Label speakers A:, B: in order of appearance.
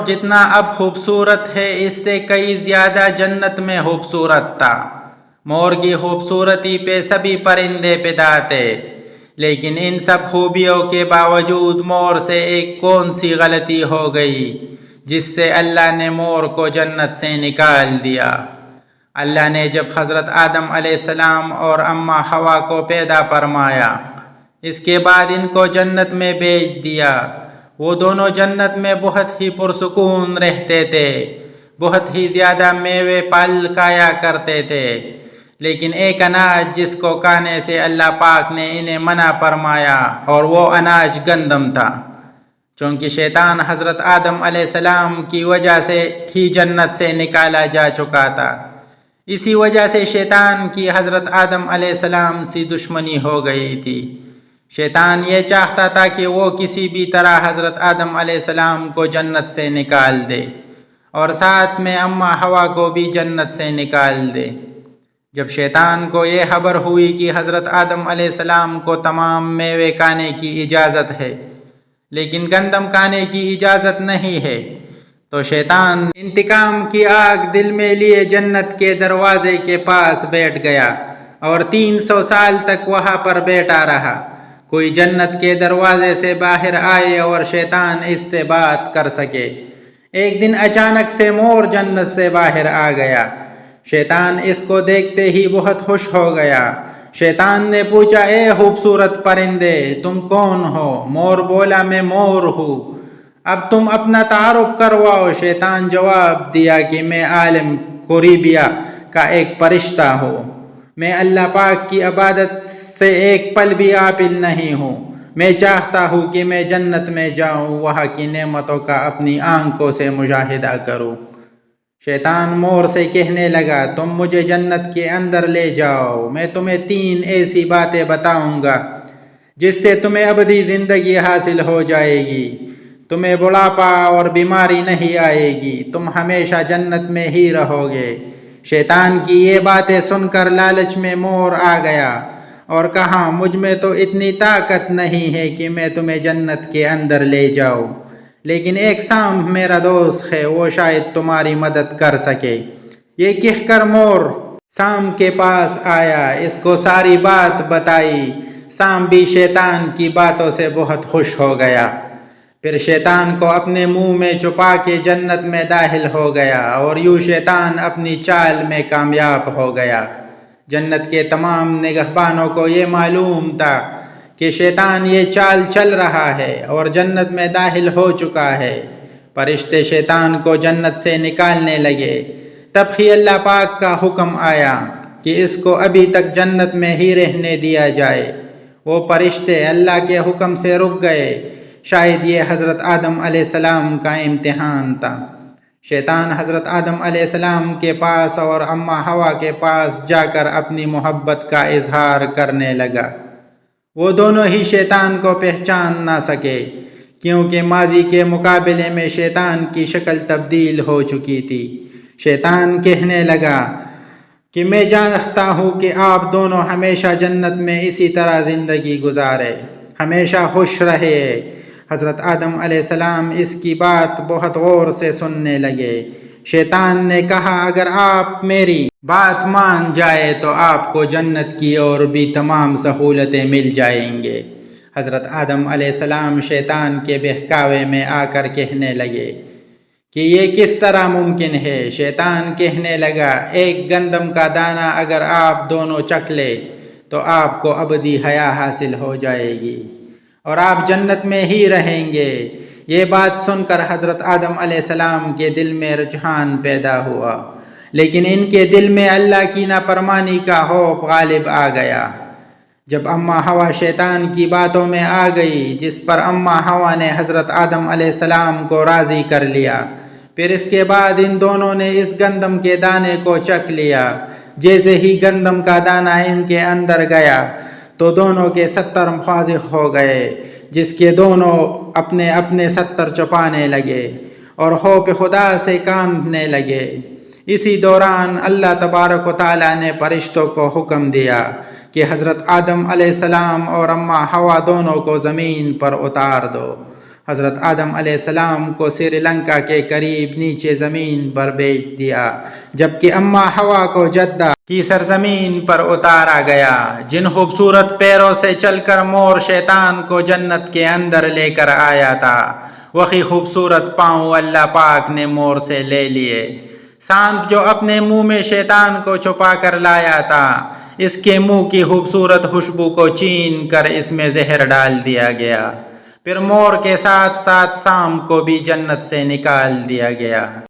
A: جتنا اب خوبصورت ہے اس سے کئی زیادہ جنت میں خوبصورت تھا۔ مور کی خوبصورتی پہ سبھی پرندے فدا تھے، لیکن ان سب خوبیوں کے باوجود مور سے ایک کون سی غلطی ہو گئی جس سے اللہ نے مور کو جنت سے نکال دیا۔ اللہ نے جب حضرت آدم علیہ السلام اور اماں حوا کو پیدا فرمایا، اس کے بعد ان کو جنت میں بھیج دیا۔ وہ دونوں جنت میں بہت ہی پرسکون رہتے تھے، بہت ہی زیادہ میوے پھل کھایا کرتے تھے، لیکن ایک اناج جس کو کھانے سے اللہ پاک نے انہیں منع فرمایا اور وہ اناج گندم تھا۔ چونکہ شیطان حضرت آدم علیہ السلام کی وجہ سے ہی جنت سے نکالا جا چکا تھا، اسی وجہ سے شیطان کی حضرت آدم علیہ السلام سے دشمنی ہو گئی تھی۔ شیطان یہ چاہتا تھا کہ وہ کسی بھی طرح حضرت آدم علیہ السلام کو جنت سے نکال دے اور ساتھ میں اماں حوا کو بھی جنت سے نکال دے۔ جب شیطان کو یہ خبر ہوئی کہ حضرت آدم علیہ السلام کو تمام میوے کھانے کی اجازت ہے لیکن گندم کھانے کی اجازت نہیں ہے، تو شیطان انتقام کی آگ دل میں لیے جنت کے دروازے کے پاس بیٹھ گیا اور 300 سال تک وہاں پر بیٹھا رہا۔ کوئی جنت کے دروازے سے باہر آئے اور شیطان اس سے بات کر سکے۔ ایک دن اچانک سے مور جنت سے باہر آ گیا۔ شیطان اس کو دیکھتے ہی بہت خوش ہو گیا۔ شیطان نے پوچھا، اے خوبصورت پرندے، تم کون ہو؟ مور بولا، میں مور ہوں۔ اب تم اپنا تعارف کرواؤ۔ شیطان جواب دیا کہ میں عالم قریبیہ کا ایک فرشتہ ہوں، میں اللہ پاک کی عبادت سے ایک پل بھی غافل نہیں ہوں۔ میں چاہتا ہوں کہ میں جنت میں جاؤں، وہاں کی نعمتوں کا اپنی آنکھوں سے مشاہدہ کروں۔ شیطان مور سے کہنے لگا، تم مجھے جنت کے اندر لے جاؤ، میں تمہیں 3 ایسی باتیں بتاؤں گا جس سے تمہیں ابدی زندگی حاصل ہو جائے گی، تمہیں بڑھاپا اور بیماری نہیں آئے گی، تم ہمیشہ جنت میں ہی رہو گے۔ شیطان کی یہ باتیں سن کر لالچ میں مور آ گیا اور کہا، مجھ میں تو اتنی طاقت نہیں ہے کہ میں تمہیں جنت کے اندر لے جاؤں، لیکن ایک سانپ میرا دوست ہے، وہ شاید تمہاری مدد کر سکے۔ یہ کہہ کر مور سانپ کے پاس آیا، اس کو ساری بات بتائی۔ سانپ بھی شیطان کی باتوں سے بہت خوش ہو گیا، پھر شیطان کو اپنے منہ میں چھپا کے جنت میں داخل ہو گیا اور یوں شیطان اپنی چال میں کامیاب ہو گیا۔ جنت کے تمام نگہبانوں کو یہ معلوم تھا کہ شیطان یہ چال چل رہا ہے اور جنت میں داخل ہو چکا ہے۔ فرشتے شیطان کو جنت سے نکالنے لگے، تب ہی اللہ پاک کا حکم آیا کہ اس کو ابھی تک جنت میں ہی رہنے دیا جائے۔ وہ فرشتے اللہ کے حکم سے رک گئے۔ شاید یہ حضرت آدم علیہ السلام کا امتحان تھا۔ شیطان حضرت آدم علیہ السلام کے پاس اور اماں حوا کے پاس جا کر اپنی محبت کا اظہار کرنے لگا۔ وہ دونوں ہی شیطان کو پہچان نہ سکے، کیونکہ ماضی کے مقابلے میں شیطان کی شکل تبدیل ہو چکی تھی۔ شیطان کہنے لگا کہ میں جانتا ہوں کہ آپ دونوں ہمیشہ جنت میں اسی طرح زندگی گزارے، ہمیشہ خوش رہے۔ حضرت آدم علیہ السلام اس کی بات بہت غور سے سننے لگے۔ شیطان نے کہا، اگر آپ میری بات مان جائے تو آپ کو جنت کی اور بھی تمام سہولتیں مل جائیں گے۔ حضرت آدم علیہ السلام شیطان کے بہکاوے میں آ کر کہنے لگے کہ یہ کس طرح ممکن ہے؟ شیطان کہنے لگا، ایک گندم کا دانہ اگر آپ دونوں چکھ لے تو آپ کو ابدی حیات حاصل ہو جائے گی اور آپ جنت میں ہی رہیں گے۔ یہ بات سن کر حضرت آدم علیہ السلام کے دل میں رجحان پیدا ہوا، لیکن ان کے دل میں اللہ کی نافرمانی کا خوف غالب آ گیا۔ جب اماں حوا شیطان کی باتوں میں آ گئی، جس پر اماں حوا نے حضرت آدم علیہ السلام کو راضی کر لیا، پھر اس کے بعد ان دونوں نے اس گندم کے دانے کو چکھ لیا۔ جیسے ہی گندم کا دانہ ان کے اندر گیا تو دونوں کے 70 فاسق ہو گئے، جس کے دونوں اپنے اپنے 70 چھپانے لگے اور خوف خدا سے کانپنے لگے۔ اسی دوران اللہ تبارک و تعالیٰ نے فرشتوں کو حکم دیا کہ حضرت آدم علیہ السلام اور اماں حوا دونوں کو زمین پر اتار دو۔ حضرت آدم علیہ السلام کو سری لنکا کے قریب نیچے زمین پر بیچ دیا، جبکہ اماں حوا کو جدہ کی سرزمین پر اتارا گیا۔ جن خوبصورت پیروں سے چل کر مور شیطان کو جنت کے اندر لے کر آیا تھا، وہی خوبصورت پاؤں اللہ پاک نے مور سے لے لیے۔ سانپ جو اپنے منہ میں شیطان کو چھپا کر لایا تھا، اس کے منہ کی خوبصورت خوشبو کو چین کر اس میں زہر ڈال دیا گیا، پھر مور کے ساتھ ساتھ سانپ کو بھی جنت سے نکال دیا گیا۔